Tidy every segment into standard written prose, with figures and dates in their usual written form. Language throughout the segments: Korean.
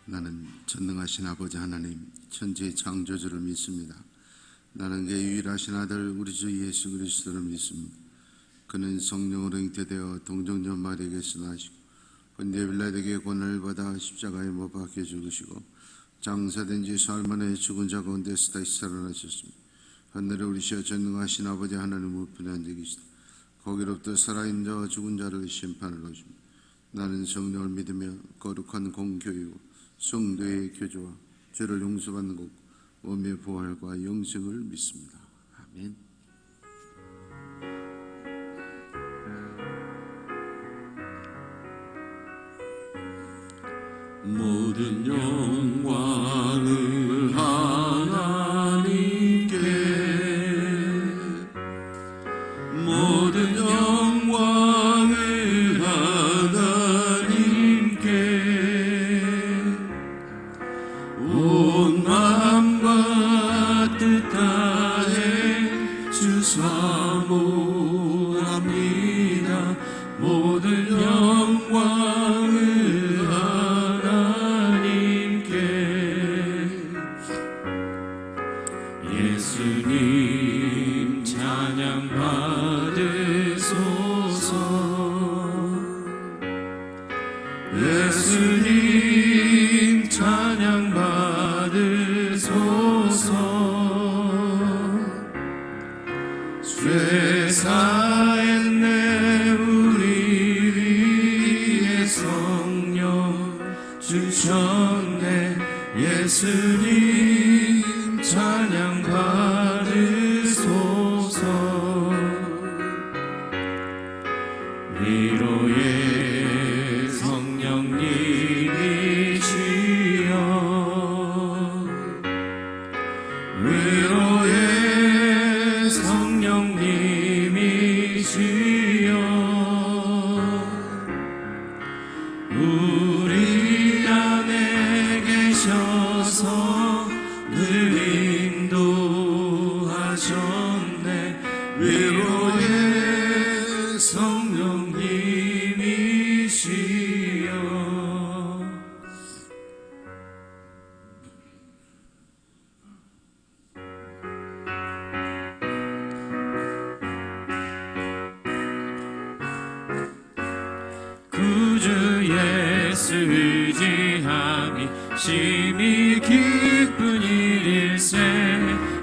나는 전능하신 아버지 하나님 천지의 창조주를 믿습니다. 나는 그의 유일하신 아들 우리 주 예수 그리스도를 믿습니다. 그는 성령으로 잉태되어 동정녀 마리아에게서 나시고 본디오 빌라도에게 고난을 받아 십자가에 못 박혀 죽으시고 장사된 지 사흘 만에 죽은 자 가운데서 다시 살아나셨습니다. 하늘에 우리시여 전능하신 아버지 하나님 우편에 앉아 계시다. 거기로부터 살아있는 자와 죽은 자를 심판을 하십니다. 나는 성령을 믿으며 거룩한 공교이고 성도의 교조와 죄를 용서받는 것 몸의 부활과 영생을 믿습니다. 아멘. 모든 영광을 하나님께, 모든 영광을 하나님께, 온 마음과 뜻 다해 주 사모합니다. 모든 영광을 예수님 찬양 받으소서. 예수님 찬양 받으소서. 죄 사했네 우리 위에 성령 주셨네. 예수님 찬양 받으소서. 위로의 성령님이시여, 위로의 성령님이시여, 우리 안에 계셔서 늘 인도하셨네. 위로의 성령님이시여. 구주 예수 의지함이 심히 기쁜 일일세.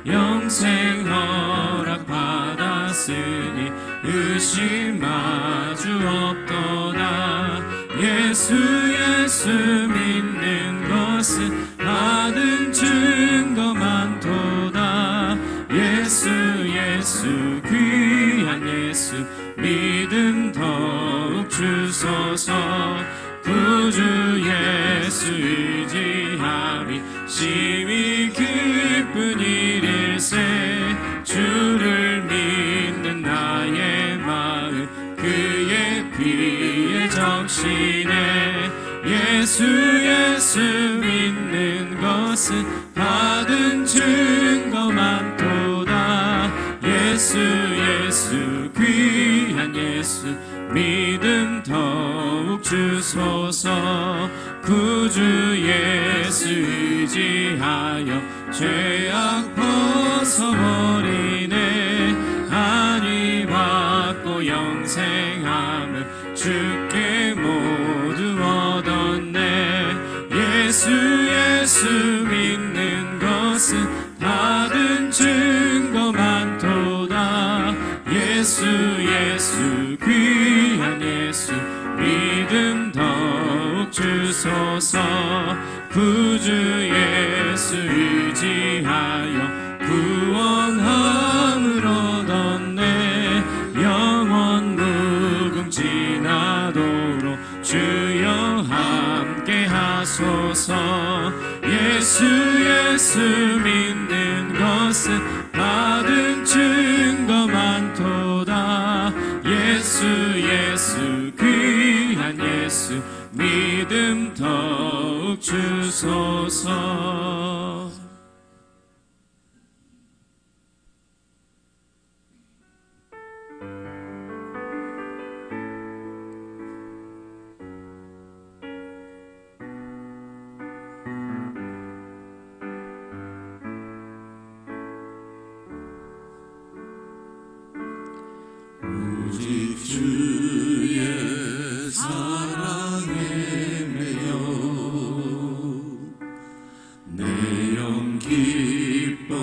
영생 허락 받았으니 의심마주 없도다. 예수 믿는 것은 받은 증거 많도다. 예수 귀한 예수 믿음 더욱 주소서. 구주 예수 의지함이 심히 기쁜 일일세. 주를 믿는 나의 마음 그의 피에 적시네. 예수 믿는 것은 받은 증거 많도다. 예수 귀한 예수 믿음 더욱 주소서. 구주 예수 의지하여 죄악 벗어버리네. 안위 받고 영생함을 주께 모두 얻었네. 예수 믿는 것은 받은 증거 많도다. 예수 귀한 예수 믿음 더욱 주소서. 구주 예수 의지하여 구원함을 얻었네. 영원 무궁지나도록 주여 함께 하소서. 예수 믿는 것은 받은 증거 많도다. 예수 귀한 예수 믿음 더욱 주소서. 오직 주의 사랑에 매여 내 영 기뻐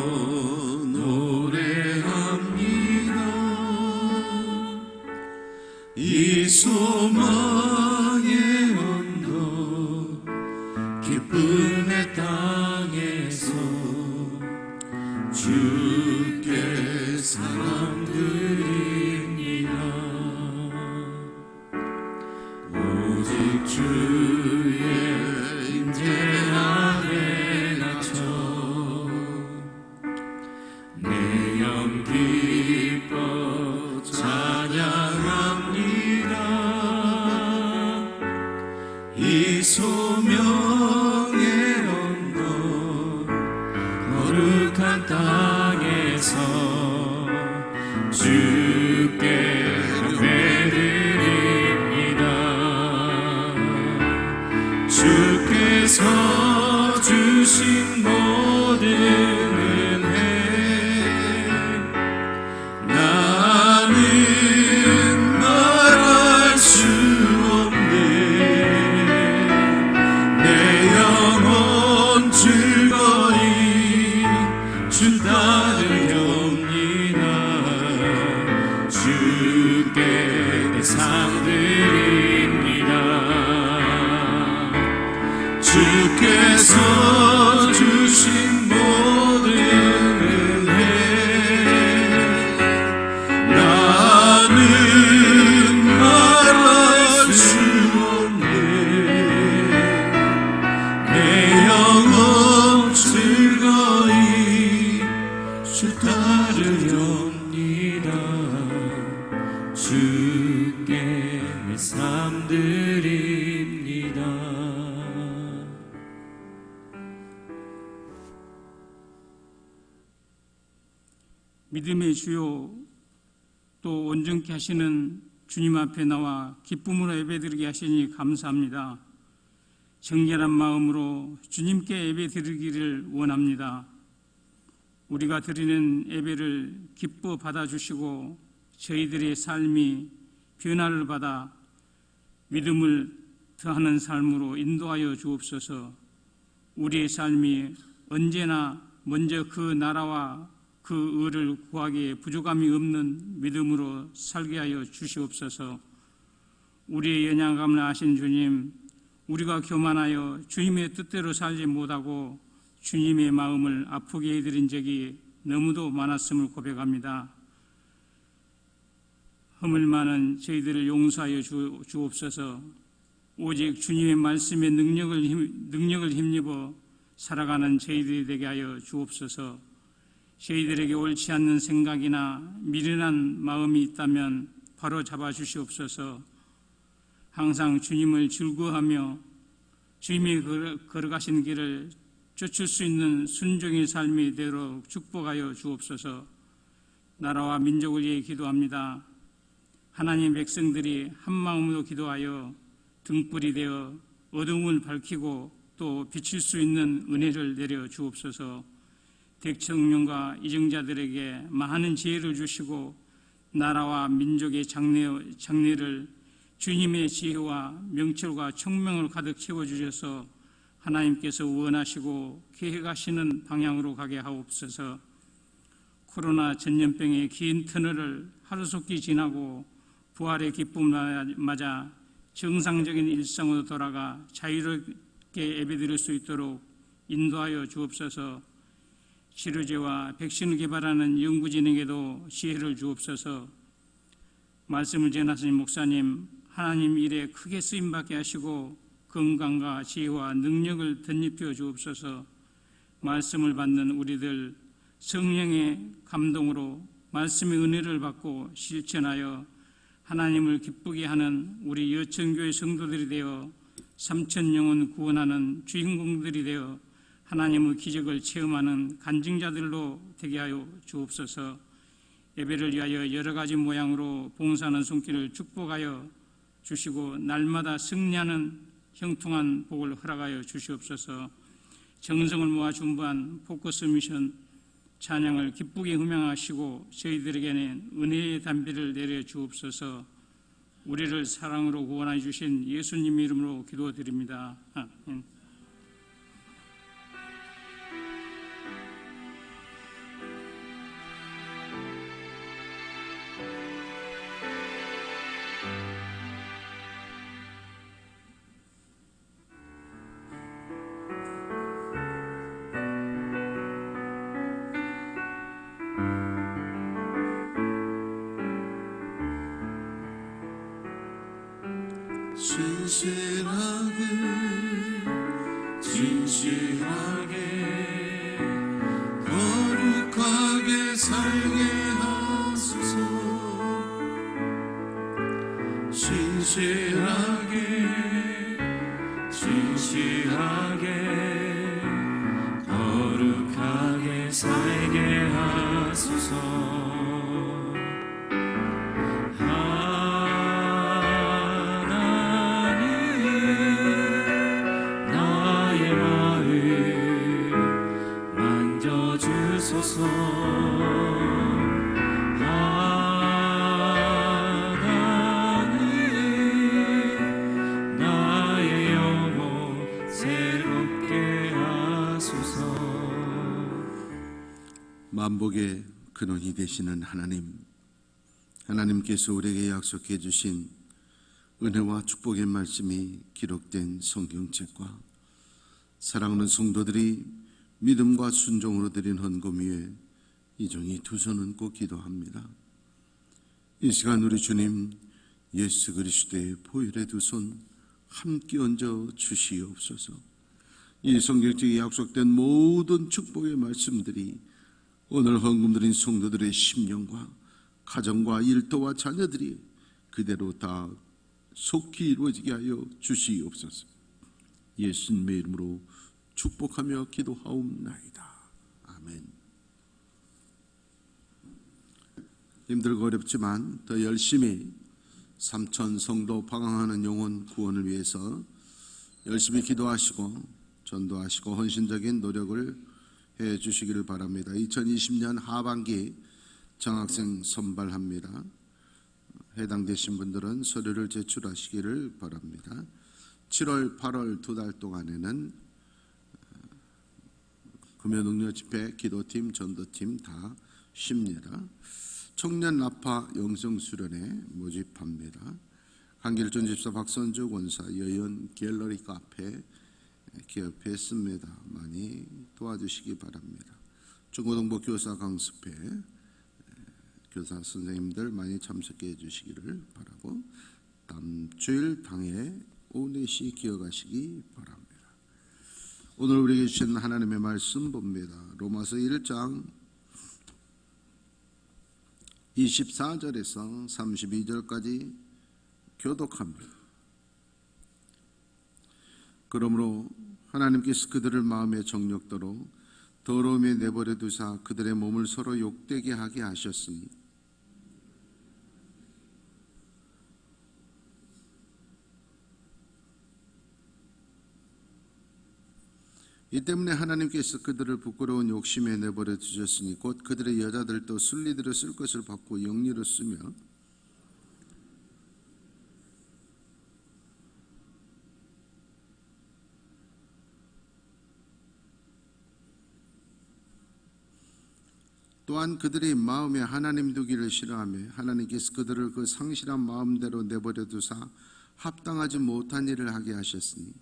노래합니다. 이 소망의 언덕 기쁨의 땅에서 주께 사랑드립니다. 오직 주의 임재 안에 갇혀 내 영 기뻐 찬양합니다. 이 소명의 언덕 거룩한 땅에서 주께 예배드립니다. 주께서 주신 모든 은혜 나는 말할 수 없네. 내 영혼 즐거이 주 따르렵니다. 주께 내 삶 드립니다. 주께서 주신 모든 은혜 나는 말할 수 없네. 내 영혼 즐거이 주 따르렵니다. 주께 내 삶 드립니다. 믿음의 주요 또 온전케 하시는 주님 앞에 나와 기쁨으로 예배드리게 하시니 감사합니다. 정결한 마음으로 주님께 예배드리기를 원합니다. 우리가 드리는 예배를 기뻐 받아주시고 저희들의 삶이 변화를 받아 믿음을 더하는 삶으로 인도하여 주옵소서. 우리의 삶이 언제나 먼저 그 나라와 그 의를 구하기에 부족함이 없는 믿음으로 살게 하여 주시옵소서. 우리의 연약함을 아신 주님, 우리가 교만하여 주님의 뜻대로 살지 못하고 주님의 마음을 아프게 해드린 적이 너무도 많았음을 고백합니다. 허물 많은 저희들을 용서하여 주옵소서. 오직 주님의 말씀의 능력을 힘입어 살아가는 저희들이 되게 하여 주옵소서. 저희들에게 옳지 않는 생각이나 미련한 마음이 있다면 바로 잡아주시옵소서. 항상 주님을 즐거워하며 주님이 걸어가신 길을 쫓을 수 있는 순종의 삶이 되도록 축복하여 주옵소서. 나라와 민족을 위해 기도합니다. 하나님 백성들이 한 마음으로 기도하여 등불이 되어 어둠을 밝히고 또 비칠 수 있는 은혜를 내려 주옵소서. 대청령과 이정자들에게 많은 지혜를 주시고 나라와 민족의 장래를 주님의 지혜와 명철과 총명을 가득 채워주셔서 하나님께서 원하시고 계획하시는 방향으로 가게 하옵소서. 코로나 전염병의 긴 터널을 하루속히 지나고 부활의 기쁨을 맞아 정상적인 일상으로 돌아가 자유롭게 예배드릴 수 있도록 인도하여 주옵소서. 치료제와 백신을 개발하는 연구진에게도 지혜를 주옵소서. 말씀을 전하신 목사님, 하나님 일에 크게 쓰임받게 하시고 건강과 지혜와 능력을 덧입혀 주옵소서. 말씀을 받는 우리들 성령의 감동으로 말씀의 은혜를 받고 실천하여 하나님을 기쁘게 하는 우리 여천교회 성도들이 되어 3천 영혼 구원하는 주인공들이 되어 하나님의 기적을 체험하는 간증자들로 되게 하여 주옵소서. 예배를 위하여 여러 가지 모양으로 봉사하는 손길을 축복하여 주시고 날마다 승리하는 형통한 복을 허락하여 주시옵소서. 정성을 모아 준비한 포커스 미션 찬양을 기쁘게 음향하시고 저희들에게는 은혜의 담비를 내려 주옵소서. 우리를 사랑으로 구원해 주신 예수님 이름으로 기도드립니다. 아멘. 진실하게 거룩하게 살게 하소서. 진실하게 거룩하게 살게 하소서. 하나님 나의 영혼 새롭게 하소서. 만복의 근원이 되시는 하나님께서 우리에게 약속해 주신 은혜와 축복의 말씀이 기록된 성경책과 사랑하는 성도들이 믿음과 순종으로 드린 헌금 위에 이 종이 두 손 얹고 기도합니다. 이 시간 우리 주님 예수 그리스도의 보혈의 두 손 함께 얹어 주시옵소서. 이 성경책에 약속된 모든 축복의 말씀들이 오늘 헌금 드린 성도들의 심령과 가정과 일터와 자녀들이 그대로 다 속히 이루어지게 하여 주시옵소서. 예수님의 이름으로 축복하며 기도하옵나이다. 아멘. 힘들고 어렵지만 더 열심히 삼천 성도 방황하는 영혼 구원을 위해서 열심히 기도하시고 전도하시고 헌신적인 노력을 해 주시기를 바랍니다. 2020년 하반기 장학생 선발합니다. 해당되신 분들은 서류를 제출하시기를 바랍니다. 7월, 8월 두 달 동안에는 금요능력 집회, 기도팀, 전도팀 다 쉽니다. 청년 나파 영성 수련회 모집합니다. 한길전 집사, 박선주 권사, 여연 갤러리 카페 기업했습니다. 많이 도와주시기 바랍니다. 중고등부 교사 강습회 교사 선생님들 많이 참석해 주시기를 바라고 다음 주일 당일 오후 4시 기억하시기 바랍니다. 오늘 우리에게 주신 하나님의 말씀 봅니다. 로마서 1장 24절에서 32절까지 교독합니다. 그러므로 하나님께서 그들을 마음의 정욕대로 더러움에 내버려 두사 그들의 몸을 서로 욕되게 하게 하셨으니 이 때문에 하나님께서 그들을 부끄러운 욕심에 내버려 두셨으니 곧 그들의 여자들도 순리대로 쓸 것을 받고 영리로 쓰며 또한 그들이 마음에 하나님 두기를 싫어하며 하나님께서 그들을 그 상실한 마음대로 내버려 두사 합당하지 못한 일을 하게 하셨으니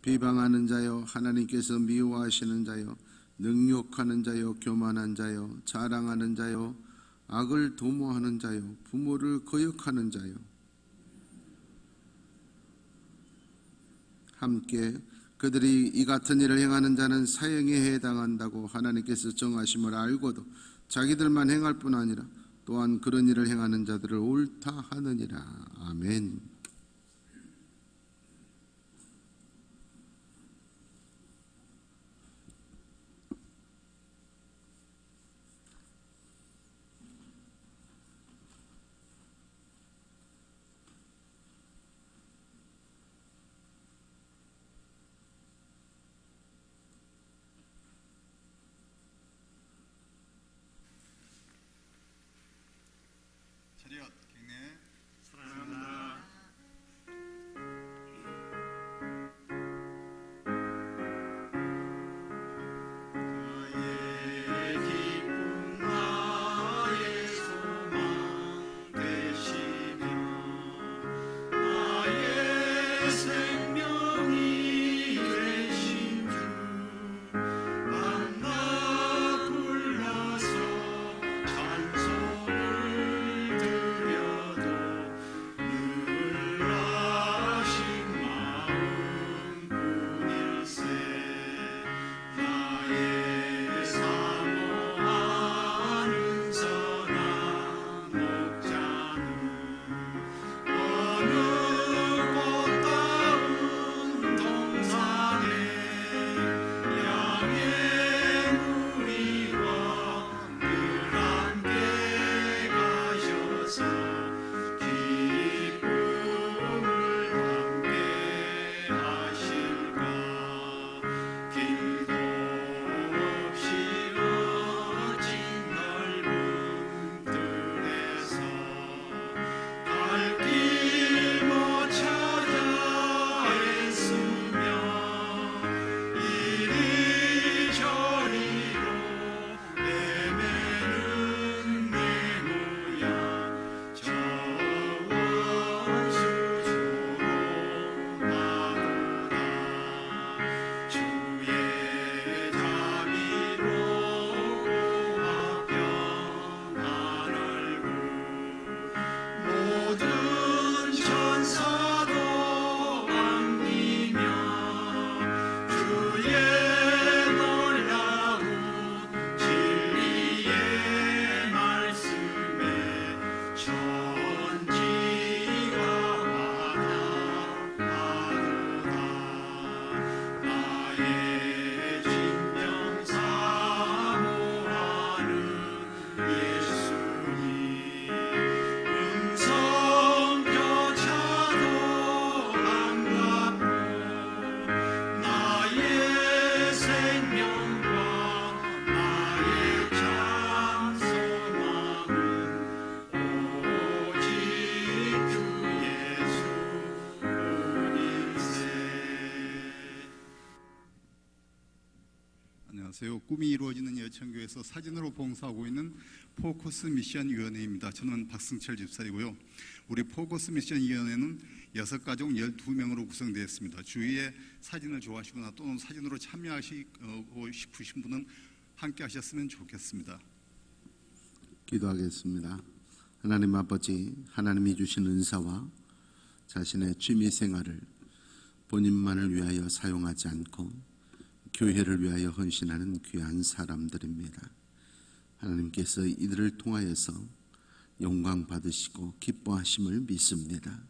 비방하는 자요 하나님께서 미워하시는 자요 능욕하는 자요 교만한 자요 자랑하는 자요 악을 도모하는 자요 부모를 거역하는 자요 함께 그들이 이 같은 일을 행하는 자는 사형에 해당한다고 하나님께서 정하심을 알고도 자기들만 행할 뿐 아니라 또한 그런 일을 행하는 자들을 옳다 하느니라. 아멘. 차렷 경례. 사랑합니다. 나의 기쁨 나의 소망 되시며 나의 생명이 되신 주 만나 불러서 찬송을 드려도 늘 아신 마음뿐일세. 나의 사모하는 선한 목자는 어느 꽃다운 동산에 양의 무리와 늘 함께 가셔서 기쁨을 함께 하실까. 길도 없이 어진 넓은 들에서 갈 길 못 찾아 애쓰며 이리저리로 헤매는 내 모양 저 원수 조롱하도다. 주의 자비로 고와 평안 알고 모든 천사도 안기며 주의 놀라운 진리의 말씀에 천지가 환영하도다. 나의 진정 사모하는 예수님 음성교차도 반갑고 나의 생명과 나의 찬송함은 오직 주 예수뿐일세. 안녕하세요. 꿈이 이루어지는 여천교에서 사진으로 봉사하고 있는 포커스 미션 위원회입니다. 저는 박승철 집사이고요. 우리 포커스 미션 위원회는 6가족 12명으로 구성되어 있습니다. 주위에 사진을 좋아하시거나 또는 사진으로 참여하시고 싶으신 분은 함께 하셨으면 좋겠습니다. 기도하겠습니다. 하나님 아버지, 하나님이 주신 은사와 자신의 취미 생활을 본인만을 위하여 사용하지 않고 교회를 위하여 헌신하는 귀한 사람들입니다. 하나님께서 이들을 통하여서 영광 받으시고 기뻐하심을 믿습니다.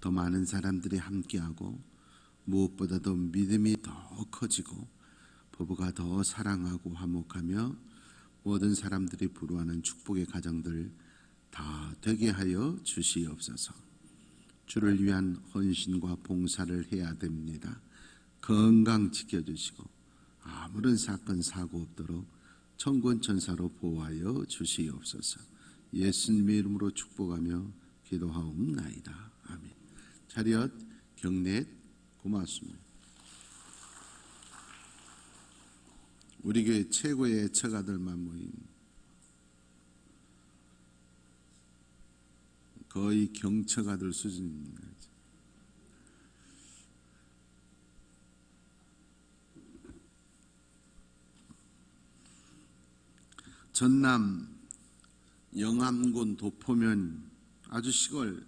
더 많은 사람들이 함께하고 무엇보다도 믿음이 더 커지고 부부가 더 사랑하고 화목하며 모든 사람들이 부러워하는 축복의 가정들 다 되게 하여 주시옵소서. 주를 위한 헌신과 봉사를 해야 됩니다. 건강 지켜주시고 아무런 사건 사고 없도록 천군천사로 보호하여 주시옵소서. 예수님의 이름으로 축복하며 기도하옵나이다. 아멘. 차렷 경례. 고맙습니다. 우리 교회 최고의 처가들만 모임. 거의 경처가들 수준입니다. 전남 영암군 도포면 아주 시골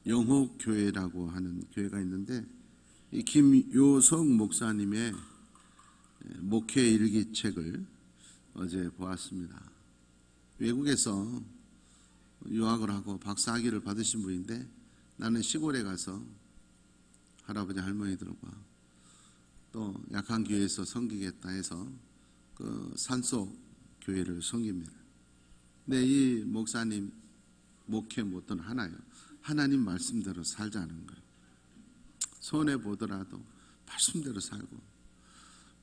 영호교회라고 하는 교회가 있는데 이 김요석 목사님의 목회 일기책을 어제 보았습니다. 외국에서 유학을 하고 박사학위를 받으신 분인데 나는 시골에 가서 할아버지 할머니들과 또 약한 교회에서 섬기겠다 해서 그 산속 교회를 섬깁니다. 근데 이 목사님 목회 모토는 하나예요. 하나님 말씀대로 살자는 거예요. 손해 보더라도 말씀대로 살고,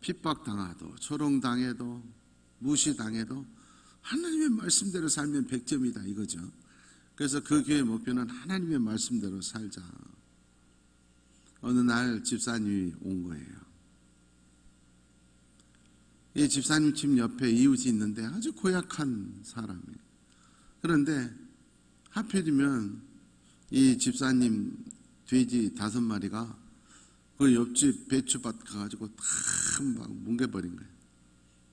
핍박당하도 조롱당해도 무시당해도 하나님의 말씀대로 살면 100점이다 이거죠. 그래서 그 교회 목표는 하나님의 말씀대로 살자. 어느 날 집사님이 온 거예요. 이 집사님 집 옆에 이웃이 있는데 아주 고약한 사람이에요. 그런데 하필이면 이 집사님 돼지 5마리가 그 옆집 배추밭 가가지고 다 막 뭉개버린 거예요.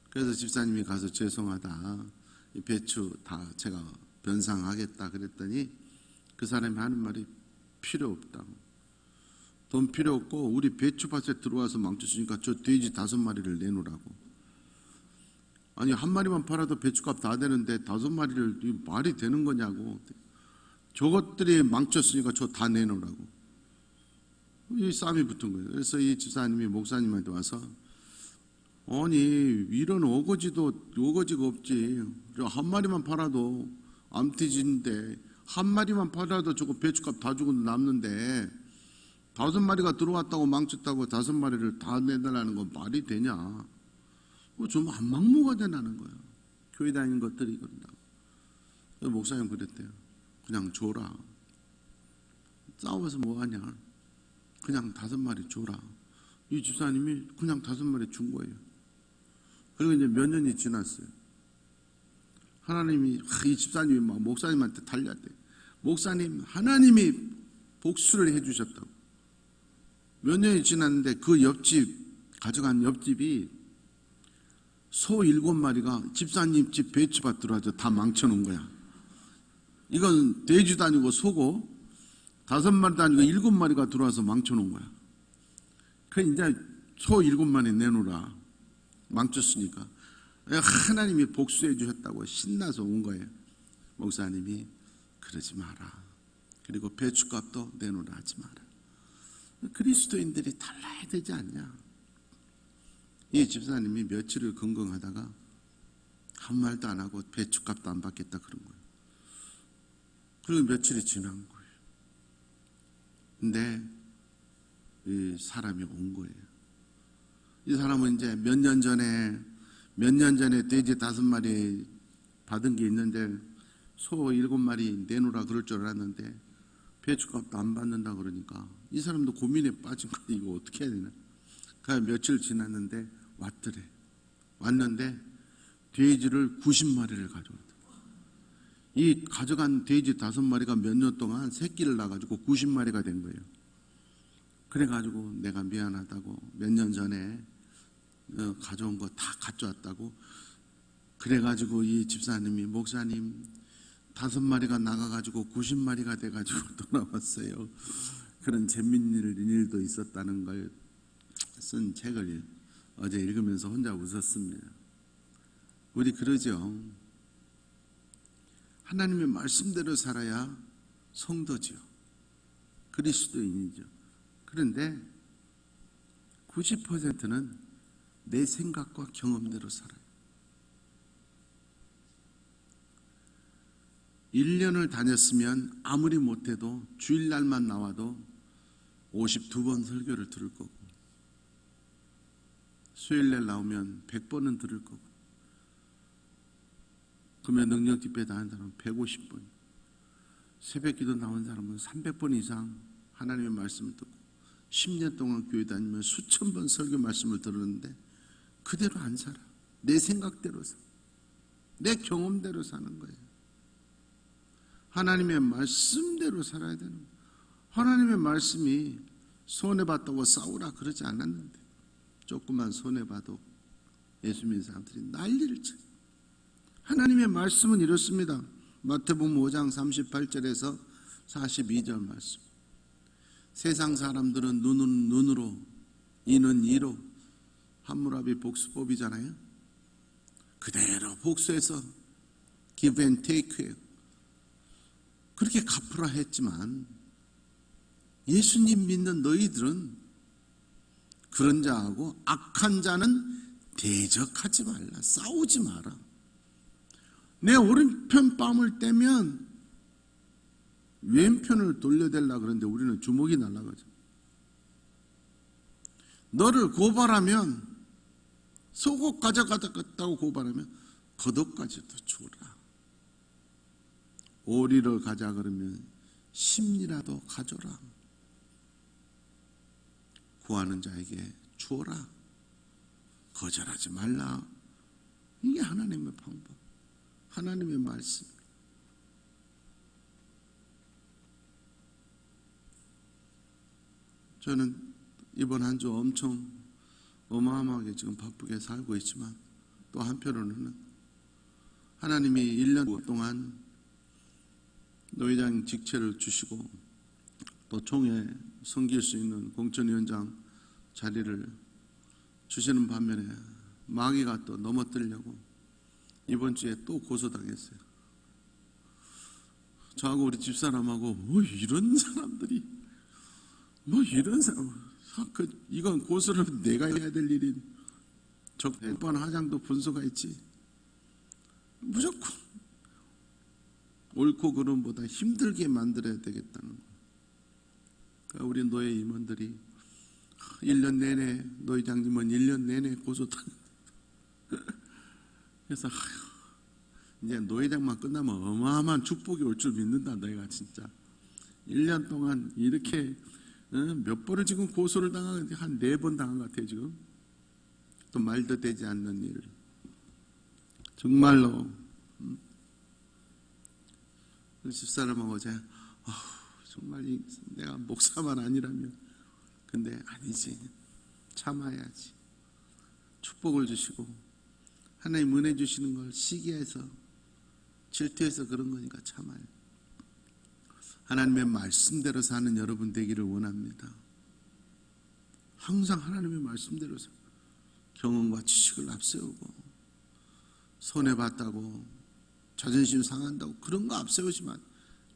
그래서 집사님이 가서 죄송하다, 이 배추 다 제가 변상하겠다 그랬더니 그 사람이 하는 말이 필요 없다고. 돈 필요 없고 우리 배추밭에 들어와서 망쳤으니까 저 돼지 5마리를 내놓으라고. 아니 한 마리만 팔아도 배추값 다 되는데 5마리를 말이 되는 거냐고. 저것들이 망쳤으니까 저 다 내놓으라고. 이 싸움이 붙은 거예요. 그래서 이 집사님이 목사님한테 와서 아니 이런 어거지가 없지. 한 마리만 팔아도 암티진데 한 마리만 팔아도 저거 배추값 다 주고 남는데 5마리가 들어왔다고 망쳤다고 5마리를 다 내달라는 건 말이 되냐. 좀 안 막무가 되나는 거야. 교회 다니는 것들이 그런다고. 목사님 그랬대요. 그냥 줘라. 싸워서 뭐하냐. 그냥 5마리 줘라. 이 집사님이 그냥 5마리 준 거예요. 그리고 이제 몇 년이 지났어요. 하나님이 이 집사님이 막 목사님한테 달렸대. 목사님 하나님이 복수를 해주셨다고. 몇 년이 지났는데 그 옆집 가져간 옆집이 소 7마리가 집사님 집 배추밭 들어와서 다 망쳐놓은 거야. 이건 돼지도 아니고 소고 5마리도 아니고 7마리가 들어와서 망쳐놓은 거야. 그 이제 소 7마리 내놓으라. 망쳤으니까. 하나님이 복수해 주셨다고 신나서 온 거예요. 목사님이 그러지 마라. 그리고 배추값도 내놓으라 하지 마라. 그리스도인들이 달라야 되지 않냐. 이 집사님이 며칠을 긍긍하다가 한 말도 안 하고 배추값도 안 받겠다 그런 거예요. 그리고 며칠이 지난 거예요. 근데 이 사람이 온 거예요. 이 사람은 이제 몇 년 전에 돼지 5마리 받은 게 있는데 소 7마리 내놓으라 그럴 줄 알았는데 배추값도 안 받는다 그러니까 이 사람도 고민에 빠진 거야. 이거 어떻게 해야 되나. 그래서 며칠 지났는데 왔더래. 왔는데 돼지를 90마리를 가져왔다. 이 가져간 돼지 5마리가 몇 년 동안 새끼를 낳아가지고 90마리가 된 거예요. 그래가지고 내가 미안하다고 몇 년 전에 가져온 거 다 가져왔다고. 그래가지고 이 집사님이 목사님 5마리가 나가가지고 90마리가 돼가지고 돌아왔어요. 그런 재밌는 일도 있었다는 걸 쓴 책을 어제 읽으면서 혼자 웃었습니다. 우리 그러죠. 하나님의 말씀대로 살아야 성도죠. 그리스도인이죠. 그런데 90%는 내 생각과 경험대로 살아요. 1년을 다녔으면 아무리 못해도 주일날만 나와도 52번 설교를 들을 거고, 수요일날 나오면 100번은 들을 거고, 금요 능력 집회 다니는 사람은 150번, 새벽기도 나온 사람은 300번 이상 하나님의 말씀을 듣고 10년 동안 교회 다니면 수천 번 설교 말씀을 들었는데 그대로 안 살아. 내 생각대로 살아. 내 경험대로 사는 거예요. 하나님의 말씀대로 살아야 되는 거예요. 하나님의 말씀이 손해봤다고 싸우라 그러지 않았는데 조금만 손해봐도 예수 믿는 사람들이 난리를 쳐요. 하나님의 말씀은 이렇습니다. 마태복음 5장 38절에서 42절 말씀. 세상 사람들은 눈은 눈으로, 이는 이로, 함무라비 복수법이잖아요. 그대로 복수해서 give and take예요. 그렇게 갚으라 했지만 예수님 믿는 너희들은 그런 자하고 악한 자는 대적하지 말라. 싸우지 마라. 내 오른편 뺨을 떼면 왼편을 돌려대려고 그러는데 우리는 주먹이 날아가죠. 너를 고발하면 속옷 가져갔다고 고발하면 겉옷까지도 주라. 오리를 가자 그러면 심리라도 가져라. 구하는 자에게 주어라. 거절하지 말라. 이게 하나님의 방법, 하나님의 말씀. 저는 이번 한 주 엄청 어마어마하게 지금 바쁘게 살고 있지만 또 한편으로는 하나님이 1년 동안 노회장 직책을 주시고 또 총회 섬길 수 있는 공천위원장 자리를 주시는 반면에 마귀가 또 넘어뜨리려고 이번 주에 또 고소당했어요. 저하고 우리 집사람하고 뭐 이런 사람들이 뭐 이런 사람 이건 고소를 내가 해야 될 일인 적번 화장도 분수가 있지. 무조건 옳고 그름보다 힘들게 만들어야 되겠다는 거. 그러니까 우리 노예 임원들이 1년 내내 노회장님은 1년 내내 고소당. 그래서 이제 노회장만 끝나면 어마어마한 축복이 올 줄 믿는다. 내가 진짜 1년 동안 이렇게 몇 번을 지금 고소를 당하는데 한 4번 당한 것 같아요. 지금 또 말도 되지 않는 일. 정말로 집사람하고 어제 정말 내가 목사만 아니라면, 근데 아니지, 참아야지. 축복을 주시고 하나님 은혜 주시는 걸 시기해서 질투해서 그런 거니까 참아요. 하나님의 말씀대로 사는 여러분 되기를 원합니다. 항상 하나님의 말씀대로 경험과 지식을 앞세우고 손해봤다고 자존심 상한다고 그런 거 앞세우지만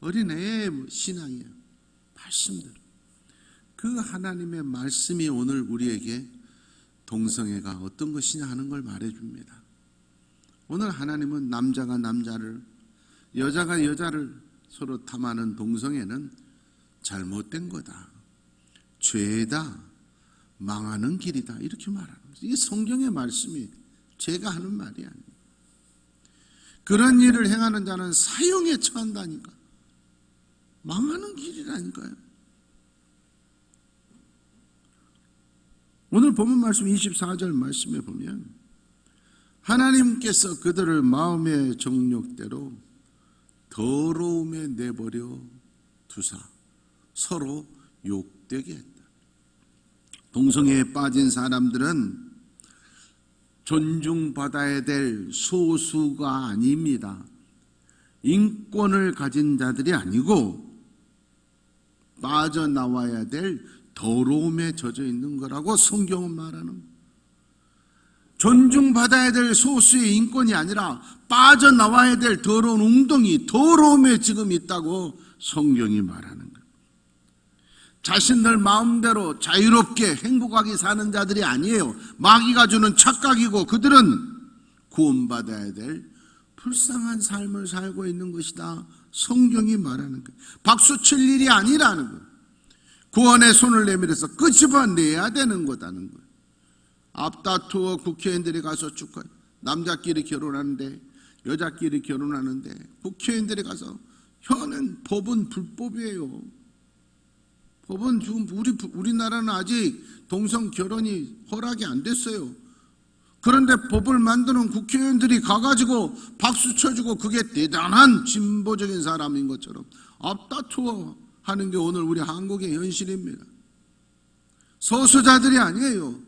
어린애의 신앙이에요. 말씀대로. 그 하나님의 말씀이 오늘 우리에게 동성애가 어떤 것이냐 하는 걸 말해줍니다. 오늘 하나님은 남자가 남자를, 여자가 여자를 서로 탐하는 동성애는 잘못된 거다, 죄다, 망하는 길이다, 이렇게 말하는 거죠. 이게 성경의 말씀이 제가 하는 말이 아니에요. 그런 일을 행하는 자는 사형에 처한다니까. 망하는 길이라니까요. 오늘 본문 말씀 24절 말씀에 보면 하나님께서 그들을 마음의 정욕대로 더러움에 내버려 두사 서로 욕되게 했다. 동성애에 빠진 사람들은 존중받아야 될 소수가 아닙니다. 인권을 가진 자들이 아니고 빠져나와야 될 더러움에 젖어 있는 거라고 성경은 말하는 거예요. 존중받아야 될 소수의 인권이 아니라 빠져나와야 될 더러운 웅덩이, 더러움에 지금 있다고 성경이 말하는 거예요. 자신들 마음대로 자유롭게 행복하게 사는 자들이 아니에요. 마귀가 주는 착각이고 그들은 구원받아야 될 불쌍한 삶을 살고 있는 것이다. 성경이 말하는 거예요. 박수 칠 일이 아니라는 거예요. 구원의 손을 내밀어서 끄집어내야 되는 거다는 거예요. 앞다투어 국회의원들이 가서 축하해. 남자끼리 결혼하는데, 여자끼리 결혼하는데 국회의원들이 가서 현행 법은 불법이에요. 법은 지금 우리나라는 아직 동성 결혼이 허락이 안 됐어요. 그런데 법을 만드는 국회의원들이 가가지고 박수 쳐주고 그게 대단한 진보적인 사람인 것처럼 앞다투어 하는 게 오늘 우리 한국의 현실입니다. 소수자들이 아니에요.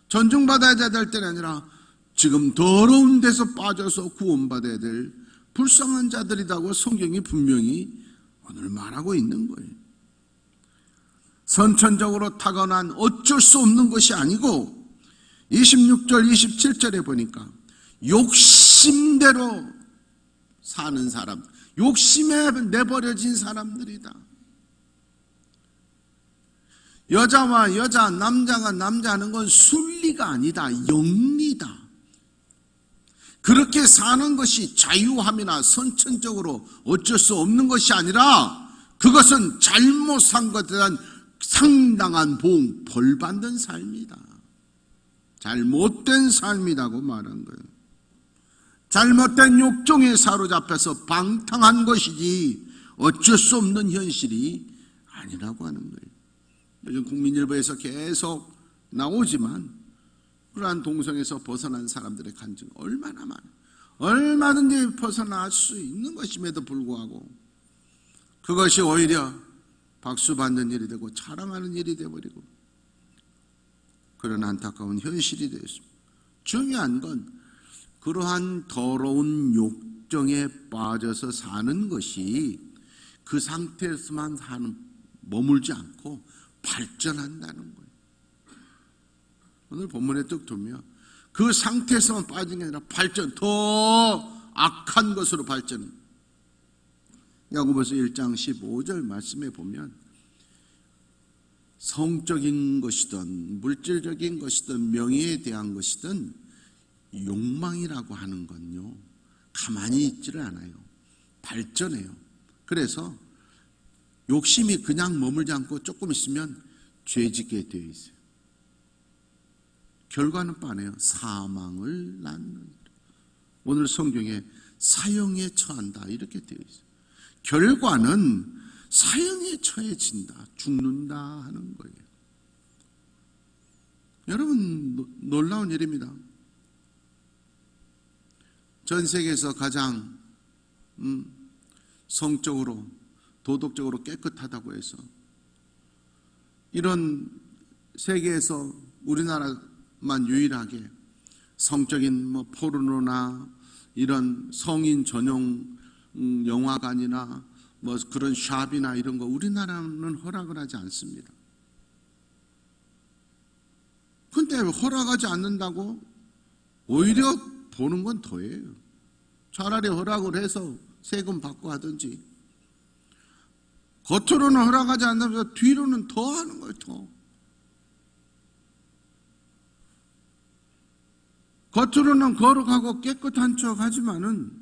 존중받아야 될 때는 아니라 지금 더러운 데서 빠져서 구원받아야 될 불쌍한 자들이라고 성경이 분명히 오늘 말하고 있는 거예요. 선천적으로 타고난 어쩔 수 없는 것이 아니고 26절 27절에 보니까 욕심대로 사는 사람, 욕심에 내버려진 사람들이다. 여자와 여자, 남자가 남자하는 건 순리가 아니다. 영리다. 그렇게 사는 것이 자유함이나 선천적으로 어쩔 수 없는 것이 아니라 그것은 잘못 산 것에 대한 상당한 보응, 벌 받는 삶이다. 잘못된 삶이라고 말한 거예요. 잘못된 욕정에 사로잡혀서 방탕한 것이지 어쩔 수 없는 현실이 아니라고 하는 거예요. 요즘 국민일보에서 계속 나오지만 그러한 동성에서 벗어난 사람들의 간증 얼마나 많아. 얼마든지 벗어날 수 있는 것임에도 불구하고 그것이 오히려 박수받는 일이 되고 자랑하는 일이 되어버리고 그런 안타까운 현실이 되었습니다. 중요한 건 그러한 더러운 욕정에 빠져서 사는 것이 그 상태에서만 머물지 않고 발전한다는 거예요. 오늘 본문에 뚝 두면 그 상태에서만 빠진 게 아니라 발전, 더 악한 것으로 발전. 야고보서 1장 15절 말씀에 보면 성적인 것이든 물질적인 것이든 명예에 대한 것이든 욕망이라고 하는 건요 가만히 있지를 않아요. 발전해요. 그래서 욕심이 그냥 머물지 않고 조금 있으면 죄짓게 되어 있어요. 결과는 뻔해요. 사망을 낳는. 오늘 성경에 사형에 처한다 이렇게 되어 있어요. 결과는 사형에 처해진다, 죽는다 하는 거예요. 여러분 놀라운 일입니다. 전 세계에서 가장 성적으로 도덕적으로 깨끗하다고 해서 이런 세계에서 우리나라만 유일하게 성적인 포르노나 이런 성인 전용 영화관이나 그런 샵이나 이런 거 우리나라는 허락을 하지 않습니다. 근데 허락하지 않는다고 오히려 보는 건 더해요. 차라리 허락을 해서 세금 받고 하든지 겉으로는 허락하지 않으면서 뒤로는 더 하는 거예요. 더. 겉으로는 거룩하고 깨끗한 척 하지만은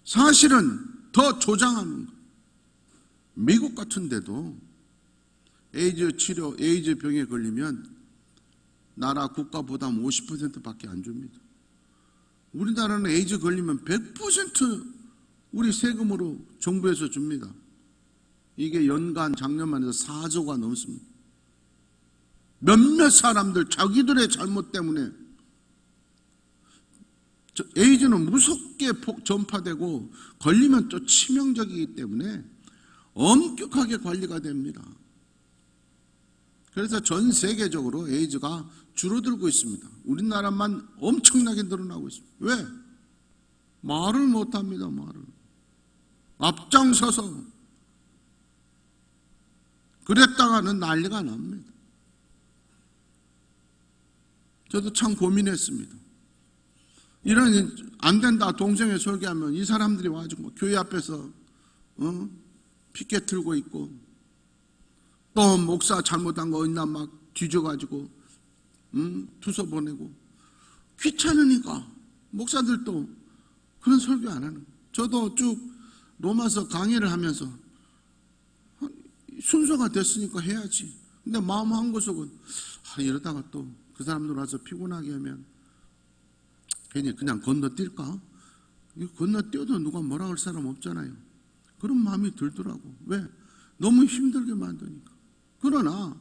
사실은 더 조장하는 거예요. 미국 같은 데도 에이즈 치료, 에이즈 병에 걸리면 나라 국가 부담 50%밖에 안 줍니다. 우리나라는 에이즈 걸리면 100% 우리 세금으로 정부에서 줍니다. 이게 연간 작년만 해서 4조가 넘습니다. 몇몇 사람들 자기들의 잘못 때문에 에이즈는 무섭게 전파되고 걸리면 또 치명적이기 때문에 엄격하게 관리가 됩니다. 그래서 전 세계적으로 에이즈가 줄어들고 있습니다. 우리나라만 엄청나게 늘어나고 있습니다. 왜? 말을 못합니다. 말을. 앞장서서 그랬다가는 난리가 납니다. 저도 참 고민했습니다. 이런 안 된다 동성애 설교하면 이 사람들이 와가지고 교회 앞에서 피켓 들고 있고 또 목사 잘못한 거 있나 막 뒤져가지고 투서 보내고 귀찮으니까 목사들도 그런 설교 안 하는 거예요. 저도 쭉 로마서 강의를 하면서 순서가 됐으니까 해야지. 근데 마음 한 구석은 이러다가 또 그 사람들 와서 피곤하게 하면 괜히 그냥 건너뛸까? 건너뛰어도 누가 뭐라 할 사람 없잖아요. 그런 마음이 들더라고. 왜? 너무 힘들게 만드니까. 그러나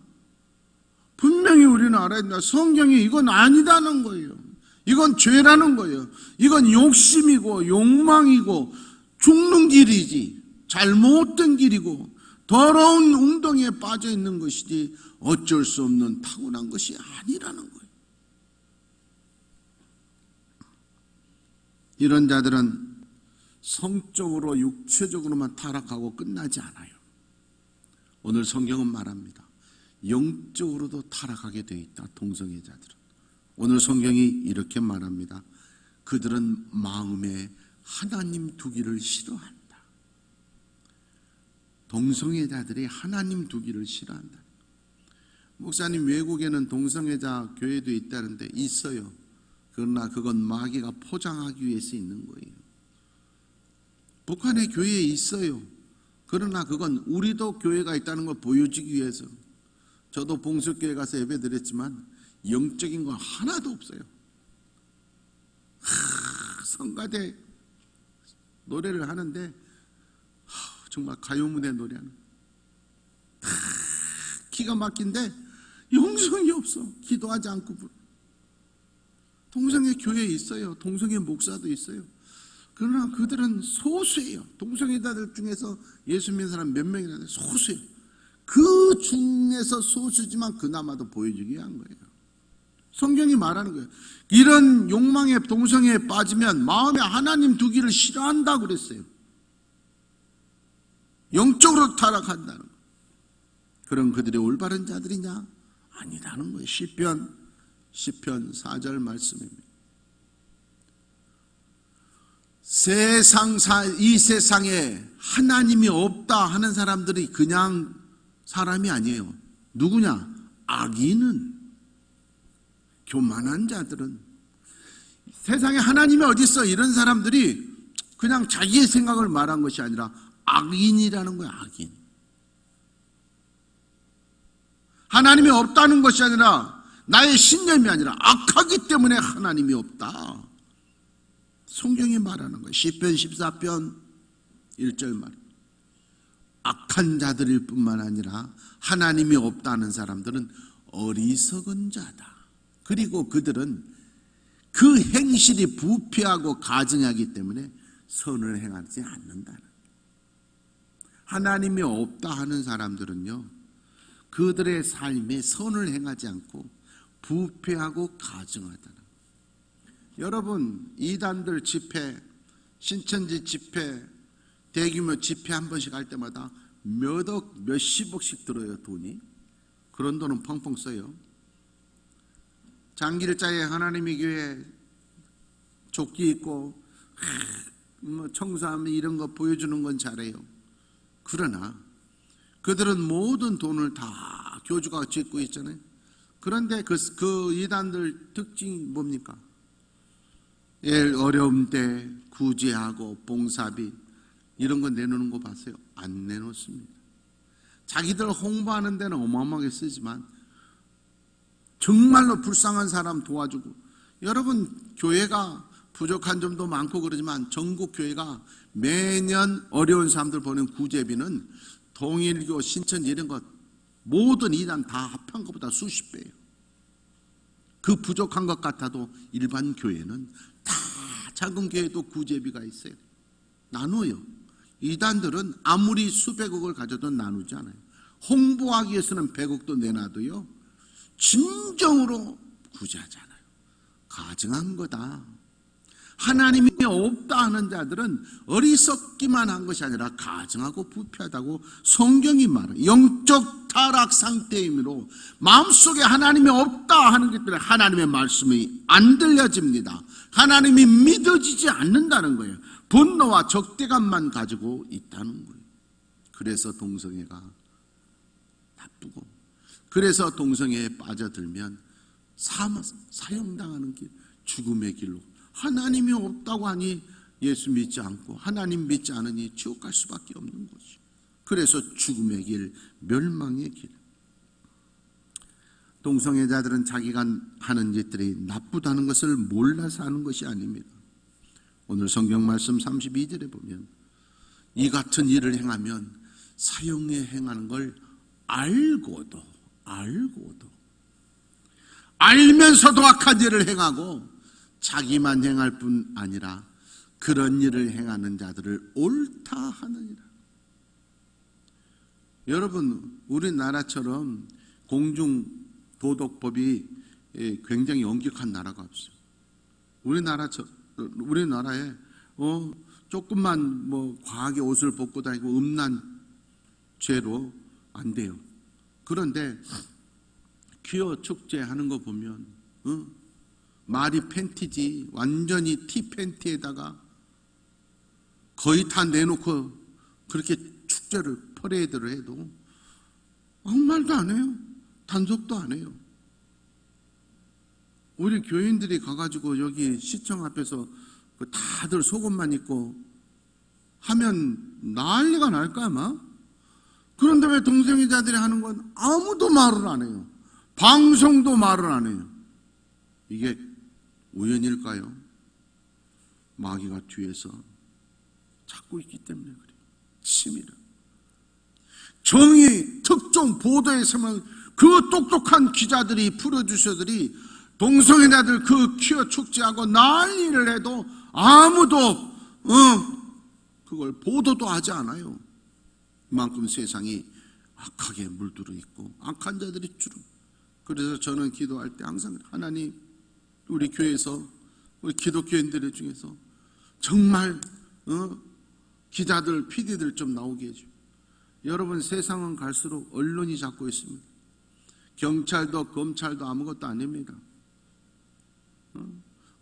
분명히 우리는 알아야 된다. 성경이 이건 아니다는 거예요. 이건 죄라는 거예요. 이건 욕심이고 욕망이고 죽는 길이지 잘못된 길이고 더러운 웅덩이에 빠져 있는 것이지 어쩔 수 없는 타고난 것이 아니라는 거예요. 이런 자들은 성적으로 육체적으로만 타락하고 끝나지 않아요. 오늘 성경은 말합니다. 영적으로도 타락하게 되어 있다. 동성애자들은. 오늘 성경이 이렇게 말합니다. 그들은 마음에 하나님 두기를 싫어한다. 동성애자들이 하나님 두기를 싫어한다. 목사님, 외국에는 동성애자 교회도 있다는데 있어요. 그러나 그건 마귀가 포장하기 위해서 있는 거예요. 북한의 교회에 있어요. 그러나 그건 우리도 교회가 있다는 걸 보여주기 위해서. 저도 봉수교회 가서 예배 드렸지만 영적인 건 하나도 없어요. 성가대 노래를 하는데 정말 가요 무대 노래하는 기가 막힌데 영성이 없어. 기도하지 않고. 동성애 교회에 있어요. 동성애 목사도 있어요. 그러나 그들은 소수예요. 동성애자들 중에서 예수 믿는 사람 몇 명이나 되는데 소수예요. 그 중에서 소수지만 그나마도 보여주기 위한 거예요. 성경이 말하는 거예요. 이런 욕망의 동성애에 빠지면 마음에 하나님 두기를 싫어한다고 그랬어요. 영적으로 타락한다는 거예요. 그럼 그들이 올바른 자들이냐? 아니라는 거예요. 시편 4절 말씀입니다. 이 세상에 하나님이 없다 하는 사람들이 그냥 사람이 아니에요. 누구냐? 악인은, 교만한 자들은, 세상에 하나님이 어디 있어? 이런 사람들이 그냥 자기의 생각을 말한 것이 아니라 악인이라는 거예요. 악인. 하나님이 없다는 것이 아니라 나의 신념이 아니라 악하기 때문에 하나님이 없다. 성경이 말하는 거예요. 시편 14편 1절 말. 악한 자들일 뿐만 아니라 하나님이 없다는 사람들은 어리석은 자다. 그리고 그들은 그 행실이 부패하고 가증하기 때문에 선을 행하지 않는다. 하나님이 없다 하는 사람들은요, 그들의 삶에 선을 행하지 않고 부패하고 가증하다. 여러분, 이단들 집회, 신천지 집회, 대규모 집회 한 번씩 할 때마다 몇억, 몇십억씩 들어요, 돈이. 그런 돈은 펑펑 써요. 장길자에 하나님의 교회 조끼 입고 청소하면 이런 거 보여주는 건 잘해요. 그러나 그들은 모든 돈을 다 교주가 짓고 있잖아요. 그런데 그 이단들 특징이 뭡니까? 어려움 때 구제하고 봉사비 이런 거 내놓는 거 봤어요? 안 내놓습니다. 자기들 홍보하는 데는 어마어마하게 쓰지만 정말로 불쌍한 사람 도와주고, 여러분 교회가 부족한 점도 많고 그러지만 전국 교회가 매년 어려운 사람들 보낸 구제비는 동일교, 신천지 이런 것 모든 이단 다 합한 것보다 수십 배예요. 그 부족한 것 같아도 일반 교회는 다 작은 교회도 구제비가 있어요. 나눠요. 이단들은 아무리 수백억을 가져도 나누지 않아요. 홍보하기 위해서는 100억도 내놔도요, 진정으로 구제하잖아요. 가증한 거다. 하나님이 없다 하는 자들은 어리석기만 한 것이 아니라 가증하고 부패하다고 성경이 말해요. 영적 타락 상태이므로 마음속에 하나님이 없다 하는 것 때문에 하나님의 말씀이 안 들려집니다. 하나님이 믿어지지 않는다는 거예요. 분노와 적대감만 가지고 있다는 거예요. 그래서 동성애가 나쁘고, 그래서 동성애에 빠져들면 사형당하는 길, 죽음의 길로, 하나님이 없다고 하니 예수 믿지 않고 하나님 믿지 않으니 지옥 갈 수밖에 없는 거죠. 그래서 죽음의 길, 멸망의 길. 동성애자들은 자기가 하는 짓들이 나쁘다는 것을 몰라서 하는 것이 아닙니다. 오늘 성경 말씀 32절에 보면 이 같은 일을 행하면 사형에 행하는 걸 알고도 알면서도 악한 일을 행하고 자기만 행할 뿐 아니라 그런 일을 행하는 자들을 옳다 하느니라. 여러분, 우리나라처럼 공중도덕법이 굉장히 엄격한 나라가 없어요. 우리나라에 조금만 과하게 옷을 벗고 다니고 음란 죄로 안 돼요. 그런데 퀴어 축제 하는 거 보면 말이 팬티지 완전히 티 팬티에다가 거의 다 내놓고 그렇게 축제를 퍼레이드를 해도 아무 말도 안 해요. 단속도 안 해요. 우리 교인들이 가가지고 여기 시청 앞에서 다들 속옷만 입고 하면 난리가 날까 아마? 그런데 왜 동성애자들이 하는 건 아무도 말을 안 해요. 방송도 말을 안 해요. 이게 우연일까요? 마귀가 뒤에서 찾고 있기 때문에 그래요. 치밀한 정의 특종 보도에 서면 그 똑똑한 기자들이 프로듀서들이 동성애자들 그 퀴어 축제하고 난리를 해도 아무도 그걸 보도도 하지 않아요. 이만큼 세상이 악하게 물들어 있고 악한 자들이 주름. 그래서 저는 기도할 때 항상 하나님 우리 교회에서 우리 기독교인들 중에서 정말 기자들 PD들 좀 나오게 해줘. 여러분 세상은 갈수록 언론이 잡고 있습니다. 경찰도 검찰도 아무것도 아닙니다.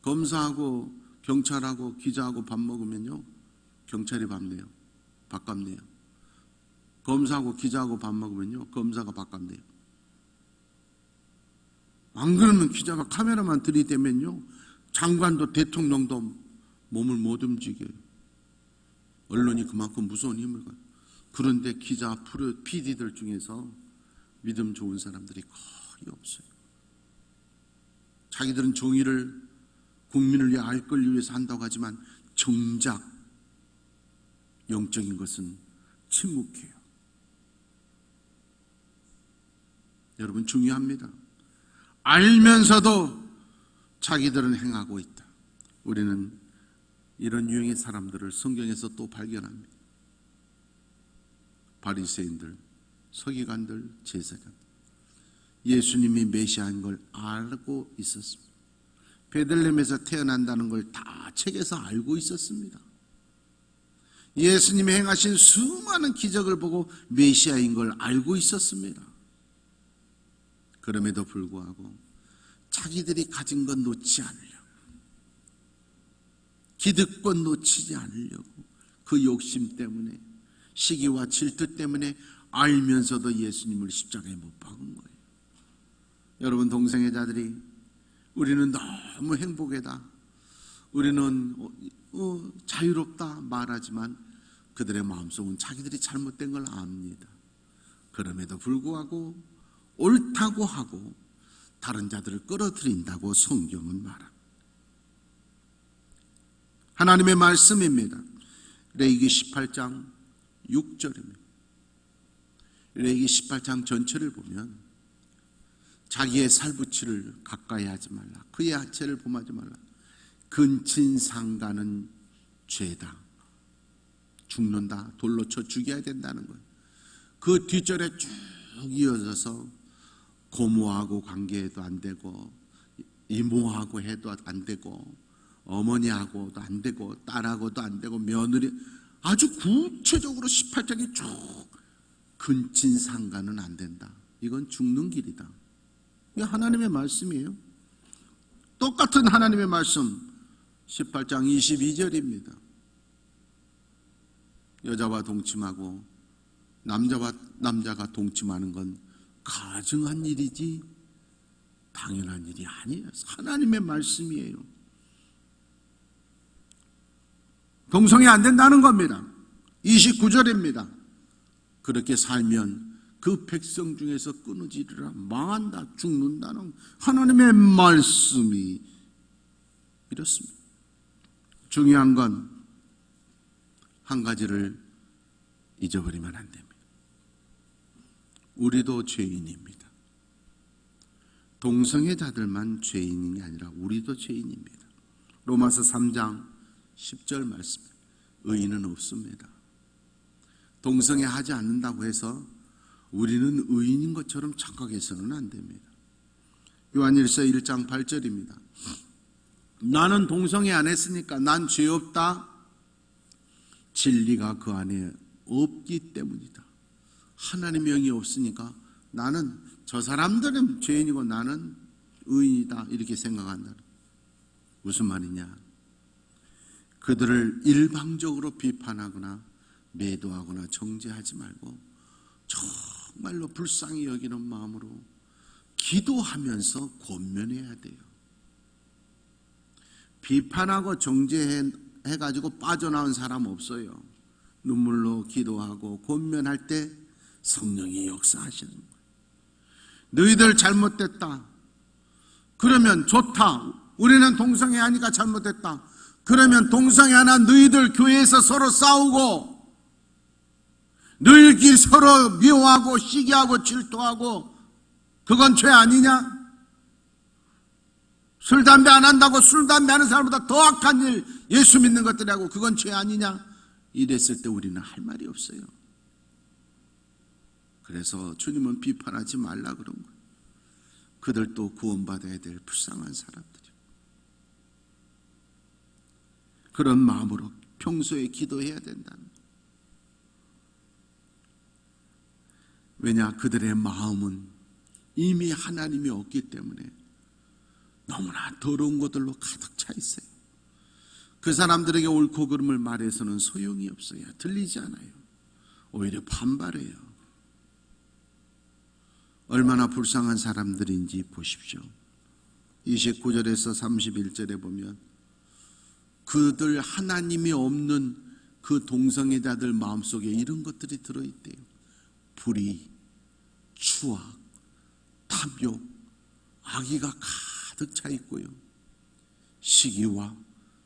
검사하고 경찰하고 기자하고 밥 먹으면요 경찰이 밥 내요. 밥값 내요. 검사하고 기자하고 밥 먹으면요 검사가 밥값 내요. 안 그러면 기자가 카메라만 들이대면요 장관도 대통령도 몸을 못 움직여요. 언론이 그만큼 무서운 힘을 가요. 그런데 기자, 프로, PD들 중에서 믿음 좋은 사람들이 거의 없어요. 자기들은 정의를 국민을 위해 알 걸 위해서 한다고 하지만 정작 영적인 것은 침묵해요. 여러분 중요합니다. 알면서도 자기들은 행하고 있다. 우리는 이런 유형의 사람들을 성경에서 또 발견합니다. 바리새인들, 서기관들, 제사장. 예수님이 메시아인 걸 알고 있었습니다. 베들레헴에서 태어난다는 걸 다 책에서 알고 있었습니다. 예수님이 행하신 수많은 기적을 보고 메시아인 걸 알고 있었습니다. 그럼에도 불구하고 자기들이 가진 건 놓지 않으려고, 기득권 놓치지 않으려고 그 욕심 때문에, 시기와 질투 때문에 알면서도 예수님을 십자가에 못 박은 거예요. 여러분 동성애자들이 우리는 너무 행복하다, 우리는 자유롭다 말하지만 그들의 마음속은 자기들이 잘못된 걸 압니다. 그럼에도 불구하고 옳다고 하고 다른 자들을 끌어들인다고 성경은 말합니다. 하나님의 말씀입니다. 레위기 18장 6절입니다. 레위기 18장 전체를 보면 자기의 살부치를 가까이 하지 말라, 그의 하체를 범하지 말라, 근친상간은 죄다, 죽는다, 돌로 쳐 죽여야 된다는 거예요. 그 뒷절에 쭉 이어져서 고모하고 관계해도 안 되고, 이모하고 해도 안 되고, 어머니하고도 안 되고, 딸하고도 안 되고, 며느리, 아주 구체적으로 18장이 쭉 근친상간은 안 된다. 이건 죽는 길이다. 이게 하나님의 말씀이에요. 똑같은 하나님의 말씀 18장 22절입니다. 여자와 동침하고 남자가 동침하는 건 가증한 일이지 당연한 일이 아니에요. 하나님의 말씀이에요. 동성애 안 된다는 겁니다. 29절입니다. 그렇게 살면 그 백성 중에서 끊어지리라, 망한다, 죽는다는 하나님의 말씀이 이렇습니다. 중요한 건 한 가지를 잊어버리면 안 됩니다. 우리도 죄인입니다. 동성애자들만 죄인이 아니라 우리도 죄인입니다. 로마서 3장 10절 말씀, 의인은 없습니다. 동성애 하지 않는다고 해서 우리는 의인인 것처럼 착각해서는 안 됩니다. 요한일서 1장 8절입니다. 나는 동성애 안 했으니까 난 죄 없다. 진리가 그 안에 없기 때문이다. 하나님의 영이 없으니까 나는 저 사람들은 죄인이고 나는 의인이다 이렇게 생각한다. 무슨 말이냐? 그들을 일방적으로 비판하거나 매도하거나 정죄하지 말고 정말로 불쌍히 여기는 마음으로 기도하면서 권면해야 돼요. 비판하고 정죄해가지고 빠져나온 사람 없어요. 눈물로 기도하고 권면할 때 성령이 역사하시는 거예요. 너희들 잘못됐다. 그러면 좋다. 우리는 동성애 하니까 잘못됐다. 그러면 동성애 하나 너희들 교회에서 서로 싸우고 너희들끼리 서로 미워하고 시기하고 질투하고 그건 죄 아니냐? 술, 담배 안 한다고 술, 담배 하는 사람보다 더 악한 일 예수 믿는 것들이라고 그건 죄 아니냐? 이랬을 때 우리는 할 말이 없어요. 그래서 주님은 비판하지 말라 그런 거예요. 그들도 구원받아야 될 불쌍한 사람들이요. 그런 마음으로 평소에 기도해야 된다는 거예요. 왜냐? 그들의 마음은 이미 하나님이 없기 때문에 너무나 더러운 것들로 가득 차 있어요. 그 사람들에게 옳고 그름을 말해서는 소용이 없어요. 들리지 않아요. 오히려 반발해요. 얼마나 불쌍한 사람들인지 보십시오. 29절에서 31절에 보면 그들 하나님이 없는 그 동성애자들 마음속에 이런 것들이 들어있대요. 불의, 추악, 탐욕, 악의가 가득 차 있고요. 시기와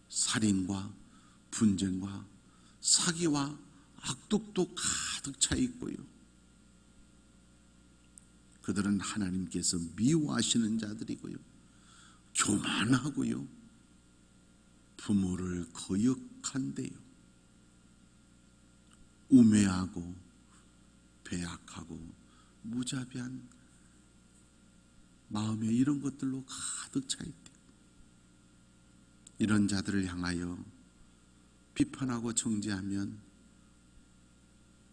살인과 분쟁과 사기와 악독도 가득 차 있고요. 그들은 하나님께서 미워하시는 자들이고요. 교만하고요. 부모를 거역한대요. 우매하고 배악하고 무자비한 마음에 이런 것들로 가득 차 있대요. 이런 자들을 향하여 비판하고 정죄하면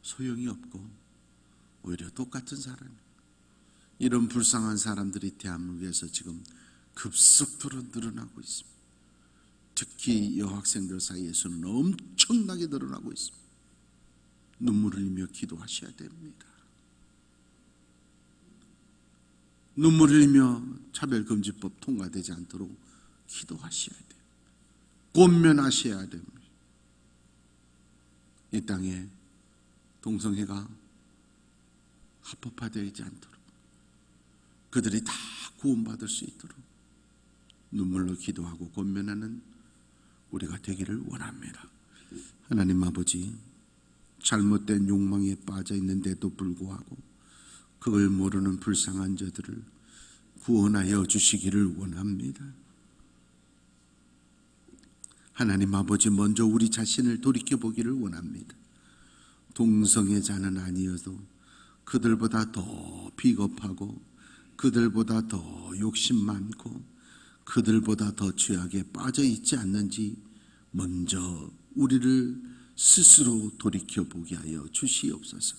소용이 없고 오히려 똑같은 사람, 이런 불쌍한 사람들이 대한민국에서 지금 급속도로 늘어나고 있습니다. 특히 여학생들 사이에서는 엄청나게 늘어나고 있습니다. 눈물을 흘리며 기도하셔야 됩니다. 눈물을 흘리며 차별금지법 통과되지 않도록 기도하셔야 돼요. 권면하셔야 됩니다. 이 땅에 동성애가 합법화되지 않도록 그들이 다 구원받을 수 있도록 눈물로 기도하고 권면하는 우리가 되기를 원합니다. 하나님 아버지, 잘못된 욕망에 빠져 있는데도 불구하고 그걸 모르는 불쌍한 자들을 구원하여 주시기를 원합니다. 하나님 아버지, 먼저 우리 자신을 돌이켜보기를 원합니다. 동성애자는 아니어도 그들보다 더 비겁하고 그들보다 더 욕심 많고 그들보다 더 죄악에 빠져 있지 않는지 먼저 우리를 스스로 돌이켜보게 하여 주시옵소서.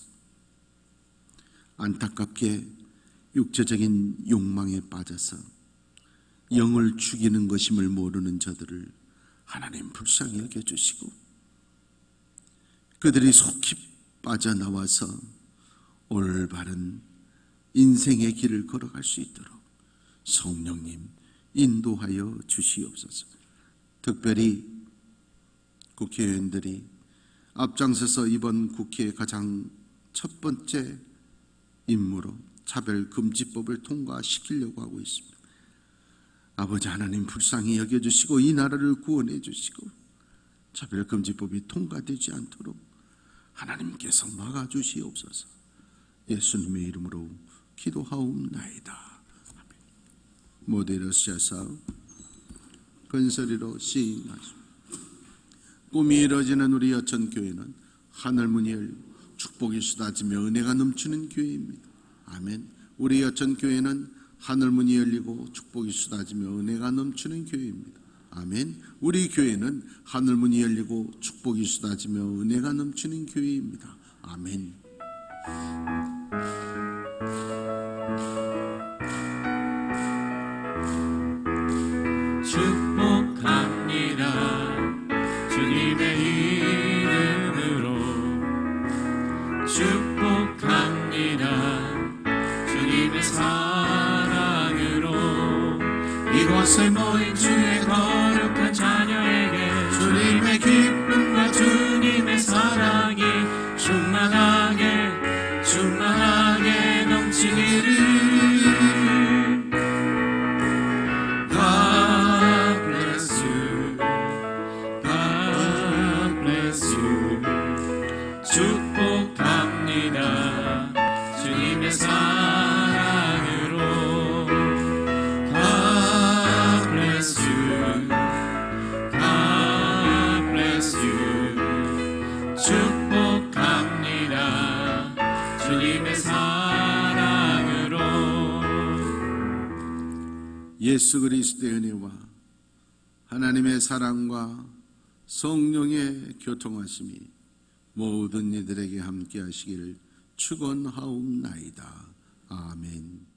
안타깝게 육체적인 욕망에 빠져서 영을 죽이는 것임을 모르는 저들을 하나님 불쌍히 여겨주시고 그들이 속히 빠져나와서 올바른 인생의 길을 걸어갈 수 있도록 성령님 인도하여 주시옵소서. 특별히 국회의원들이 앞장서서 이번 국회의 가장 첫 번째 임무로 차별금지법을 통과시키려고 하고 있습니다. 아버지 하나님 불쌍히 여겨주시고 이 나라를 구원해 주시고 차별금지법이 통과되지 않도록 하나님께서 막아주시옵소서. 예수님의 이름으로 기도하옵나이다. 모두 일어서셔서 근소리로 시인하십시오. 꿈이 이루어지는 우리 여천교회는 하늘문이 열리고 축복이 쏟아지며 은혜가 넘치는 교회입니다. 아멘. 우리 여천교회는 하늘문이 열리고 축복이 쏟아지며 은혜가 넘치는 교회입니다. 아멘. 우리 교회는 하늘문이 열리고 축복이 쏟아지며 은혜가 넘치는 교회입니다. 아멘. 축복하세 축복합니다. 주님의 사랑으로 이곳에 모인 주의 거룩한 자녀에게 주님의 기쁨과 주님의 사랑이 충만하게 넘치기를. God bless you. God bless you. 축복합니다. 주님의 사랑으로. God bless you. God bless you. 축복합니다. 주님의 사랑으로. 예수 그리스도의 은혜와 하나님의 사랑과 성령의 교통하심이 모든 이들에게 함께 하시기를 축원하옵나이다. 아멘.